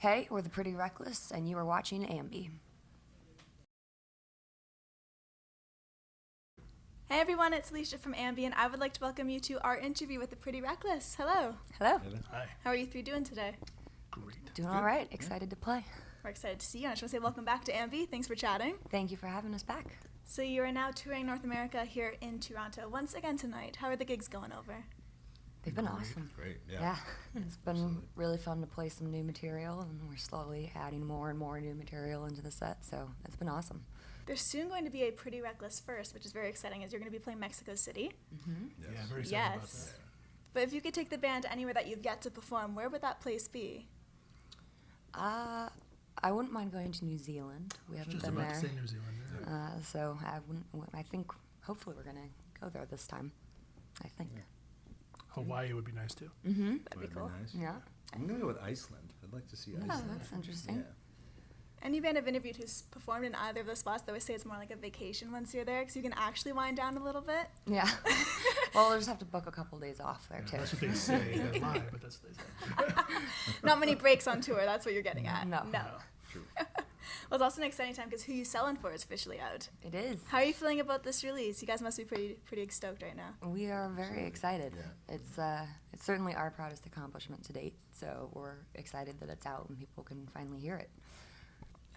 Hey, we're the Pretty Reckless, and you are watching AMBY. Hey everyone, it's Alicia from AMBY, and I would like to welcome you to our interview with the Pretty Reckless. Hello. Hello. Hi. How are you three doing today? Great. Doing all right. Excited to play. We're excited to see you, and I just want to say welcome back to AMBY. Thanks for chatting. Thank you for having us back. So you are now touring North America here in Toronto once again tonight. How are the gigs going over? They've been awesome. Great. Yeah, it's been really fun to play some new material, and we're slowly adding more and more new material into the set, so it's been awesome. There's soon going to be a Pretty Reckless first, which is very exciting, as you're going to be playing Mexico City. Mm-hmm. Yes. Yeah, very excited about Yes. that. But if you could take the band anywhere that you've yet to perform, where would that place be? I wouldn't mind going to New Zealand. We haven't Just been about there. to say New Zealand. So I think hopefully we're going to go there this time. I think. Yeah. Hawaii would be nice too. Mm-hmm. That'd be Would cool. nice. Yeah. I'm gonna go with Iceland. I'd like to see Oh, Iceland. that's interesting. Yeah. Any band I've interviewed who's performed in either of those spots, they always say it's more like a vacation once you're there, because you can actually wind down a little bit. Yeah. Well, we'll just have to book a couple days off there, Yeah, too. that's what they say. They lie, but that's what they say. Not many breaks on tour, that's what you're getting at. No. True. Well, it's also an exciting time because Who You Sellin' For is officially out. It is. How are you feeling about this release? You guys must be pretty stoked right now. We are very excited. Yeah. It's certainly our proudest accomplishment to date, so we're excited that it's out and people can finally hear it.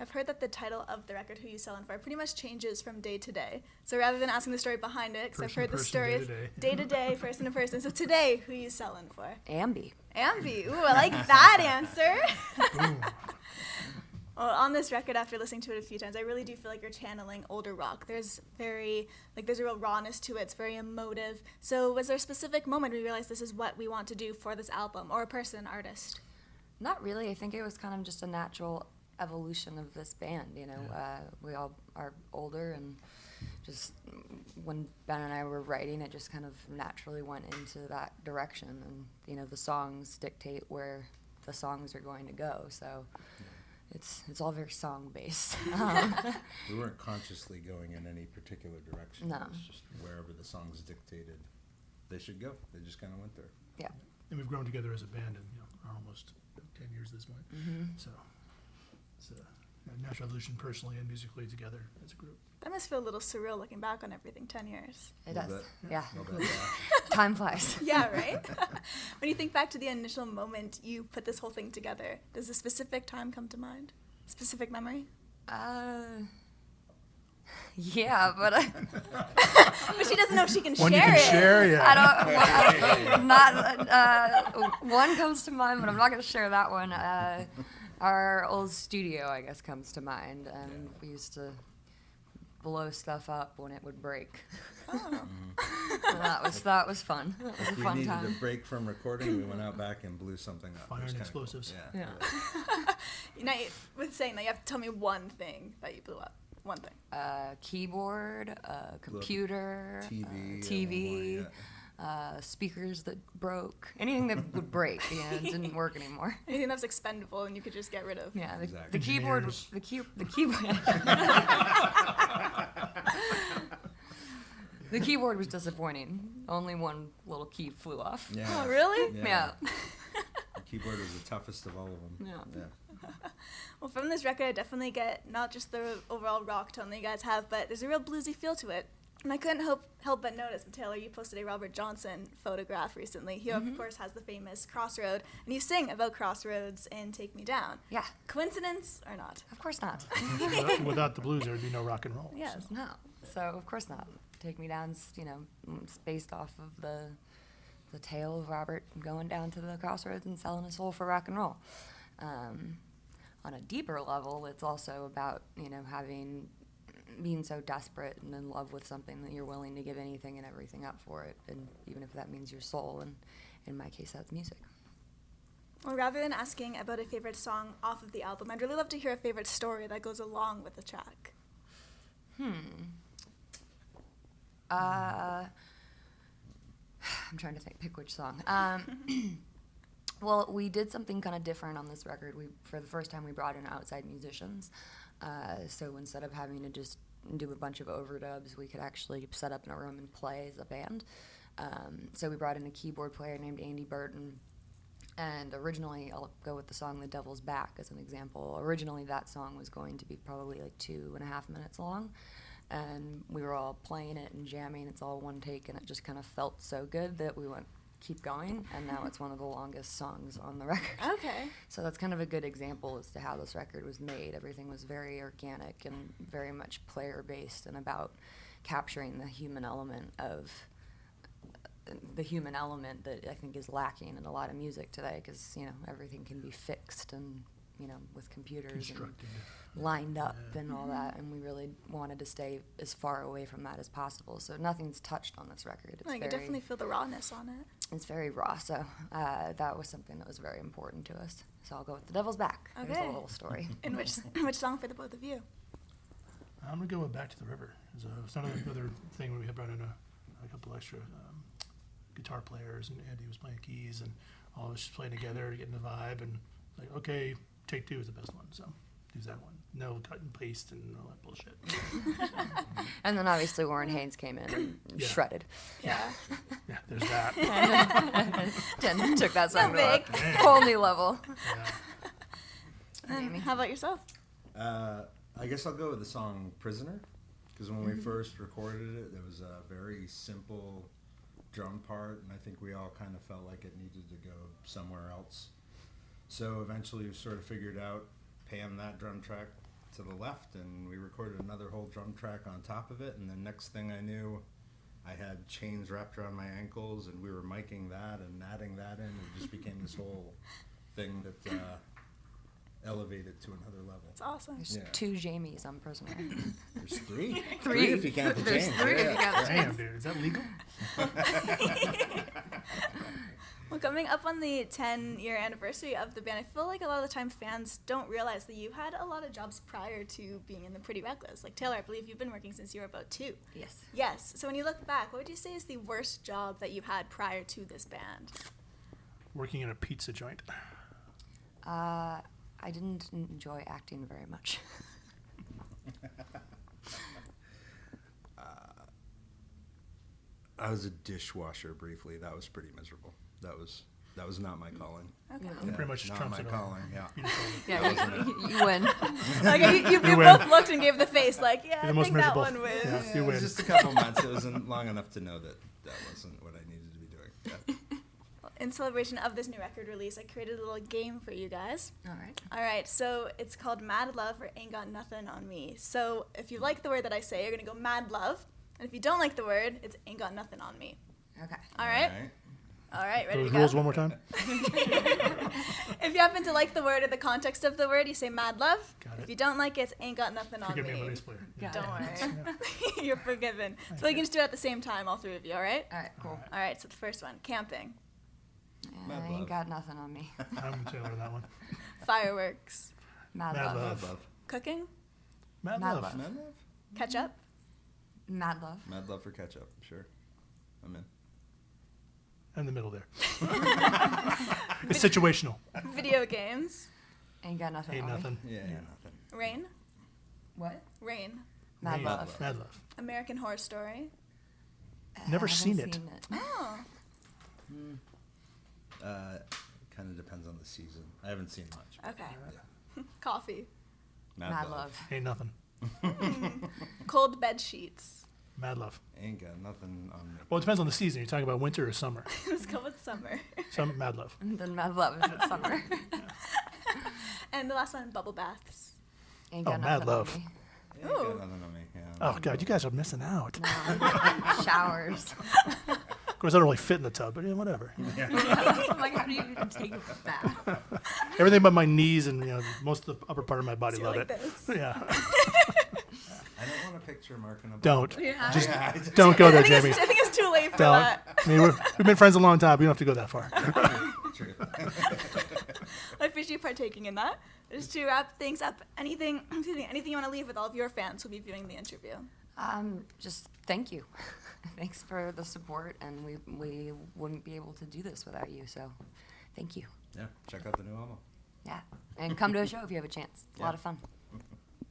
I've heard that the title of the record, Who You Sellin' For, pretty much changes from day to day. So rather than asking the story behind it, because I've Person heard to the person, story day of to day. day to day, person to person. So today, Who You Sellin' For? AMBY. AMBY. Ooh, I like that answer. Boom. Well, on this record, after listening to it a few times, I really do feel like you're channeling older rock. There's a real rawness to it. It's very emotive. So was there a specific moment where you realized this is what we want to do for this album, or a person, artist? Not really. I think it was kind of just a natural evolution of this band, you know. Yeah. We all are older, and just when Ben and I were writing, it just kind of naturally went into that direction. And, you know, the songs dictate where the songs are going to go. So it's all very song-based. We weren't consciously going in any particular direction. No. It was just wherever the songs dictated they should go. They just kind of went there. Yeah. And we've grown together as a band in are almost 10 years this month. Mm-hmm. So it's a natural evolution personally and musically together as a group. That must feel a little surreal looking back on everything, 10 years. It Little does. bit. Yeah. Little bit, Time flies. Yeah, right? When you think back to the initial moment you put this whole thing together, does a specific time come to mind? Specific memory? Yeah, but But she doesn't know if she can One you share can it. share, yeah. One comes to mind, but I'm not going to share that one. Our old studio, I guess, comes to mind, and we used to blow stuff up when it would break. Oh. And that was fun. That was a If we fun needed time. a break from recording, we went out back and blew something up. It Fire was and kinda cool. explosives. Yeah. Yeah. Now, with saying that, you have to tell me one thing that you blew up. One thing. Keyboard, computer, TV. at one TV, point, speakers that broke, anything that would break, didn't work anymore. Anything that was expendable and you could just get rid of. Yeah, the Exactly. keyboard, Engineers. the keyboard. The keyboard was disappointing. Only one little key flew off. Yeah. Oh, really? Yeah. The keyboard was the toughest of all of them. Yeah. Well, from this record, I definitely get not just the overall rock tone that you guys have, but there's a real bluesy feel to it. And I couldn't help but notice, Taylor, you posted a Robert Johnson photograph recently. He, of course, has the famous Crossroad, and you sing about Crossroads in Take Me Down. Yeah, Coincidence or not? of course not. Without the blues, there would be no rock and roll. Yes. No, so of course not. Take Me Down's, it's based off of the tale of Robert going down to the crossroads and selling his soul for rock and roll. On a deeper level, it's also about, being so desperate and in love with something that you're willing to give anything and everything up for it, and even if that means your soul, and in my case, that's music. Well, rather than asking about a favorite song off of the album, I'd really love to hear a favorite story that goes along with the track. I'm trying to pick which song. Well, we did something kind of different on this record. For the first time, we brought in outside musicians. So instead of having to just do a bunch of overdubs, we could actually set up in a room and play as a band. So we brought in a keyboard player named Andy Burton, And originally, I'll go with the song The Devil's Back as an example. Originally, that song was going to be probably like 2.5 minutes long. And we were all playing it and jamming. It's all one take, and it just kind of felt so good that we went, keep going. And now it's one of the longest songs on the record. Okay. So that's kind of a good example as to how this record was made. Everything was very organic and very much player-based and about capturing the human element that I think is lacking in a lot of music today, because everything can be fixed and with computers and Constructed. lined up and all that, and we really wanted to stay as far away from that as possible. So nothing's touched on this record. It's You definitely feel the rawness on it. it's very raw. So that was something that was very important to us. So I'll go with The Devil's Back. There's a Okay. little story. In which song for the both of you? I'm going to go with Back to the River. It's another thing where we had brought in a couple extra guitar players, and Andy was playing keys, and all of us just playing together, getting the vibe, and like, okay, take two is the best one, so use that one. No cut and paste and all that bullshit. And then obviously Warren Haynes came in and Yeah. shredded. Yeah. Yeah, there's that. and took that song Not to big. a whole new level. Yeah. And Amy? how about yourself? I guess I'll go with the song Prisoner, because when we first recorded it, there was a very simple drum part, and I think we all kind of felt like it needed to go somewhere else. So eventually we sort of figured out, pan that drum track to the left, and we recorded another whole drum track on top of it, and the next thing I knew, I had chains wrapped around my ankles, and we were miking that and adding that in. It just became this whole thing that elevated to another level. It's awesome. There's Yeah. 2 Jamies on Prisoner. There's 3. Three. If you count the There's chains. 3 if you count the Damn, dude, is that legal? Well, coming up on the 10-year anniversary of the band, I feel like a lot of the time fans don't realize that you had a lot of jobs prior to being in the Pretty Reckless. Like Taylor, I believe you've been working since you were about 2. Yes. Yes. So when you look back, what would you say is the worst job that you had prior to this band? Working in a pizza joint. I didn't enjoy acting very much. I was a dishwasher briefly. That was pretty miserable. That was not my calling. Okay. No. Pretty much just not trumps my it all. calling. Yeah. You just told me. Yeah, That wasn't you win. Like you You win. both looked and gave the face like, yeah, You're the I most think that miserable. one wins. Yeah. Yeah, You it was win. just a couple months. It wasn't long enough to know that wasn't what I needed to be doing. Yeah. In celebration of this new record release, I created a little game for you guys. All right. All right, so it's called Mad Love or Ain't Got Nothing on Me. So if you like the word that I say, you're going to go Mad Love. And if you don't like the word, it's Ain't Got Nothing on Me. Okay. All right? All right, ready Those to go? rules one more time. If you happen to like the word or the context of the word, you say Mad Love. Got If it. you don't like it, it's Ain't Got Nothing on Forgive me, I'm a Me. bass player. Got Don't it. worry. You're forgiven. So we can just do it at the same time, all 3 of you, all right? All right, cool. All right, so the first one, camping, Mad I ain't love. got nothing on me. I'm Taylor on that one. fireworks, Mad, Mad love. love. Mad love. cooking, Mad Mad love. love. Mad love. ketchup, Mad love. Mad love for ketchup. Sure. I'm in. In the middle there. It's situational. video games, Ain't got nothing Ain't on nothing. Yeah, Yeah. nothing. rain, me. What? rain, Mad Rain. love. Mad love. American Horror Story. Never I haven't seen it. Oh, Kind of depends on the season. I haven't seen much. okay. Coffee, Mad love. Ain't nothing. cold bed sheets. Mad love. Ain't got nothing on me. Well, it depends on the season. You're talking about winter or summer. Let's go with summer. Some mad love. And then mad love if it's summer. And the last one, bubble baths. Ain't Oh, got mad nothing love. on me. Ain't Ooh. got nothing on me. Yeah. Oh, God, you guys are missing out. No. Showers. Of course, I don't really fit in the tub, but yeah, whatever. I'm like, how do you even take a bath? Everything but my knees and most of the upper part of my body So love like it. this. Yeah. I don't want to picture Mark in a Don't. Yeah. Just Yeah, I just- don't go there, I think Jamie. it's- I think it's too late for Don't. that. I mean, we've been friends a long time. We don't have to go that far. True. I appreciate you partaking in that. Just to wrap things up, anything you want to leave with all of your fans who'll be viewing the interview? Just thank you. Thanks for the support, and we wouldn't be able to do this without you, so thank you. Yeah. Check out the new album. Yeah. And come to a show if you have a chance. It's a lot of fun.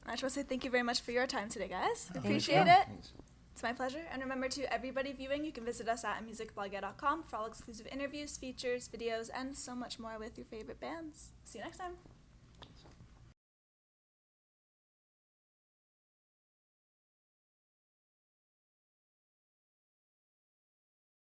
I just want to say thank you very much for your time today, guys. We Thank appreciate you. it. Thanks. It's my pleasure. And remember, to everybody viewing, you can visit us at musicblogger.com for all exclusive interviews, features, videos, and so much more with your favorite bands. See you next time.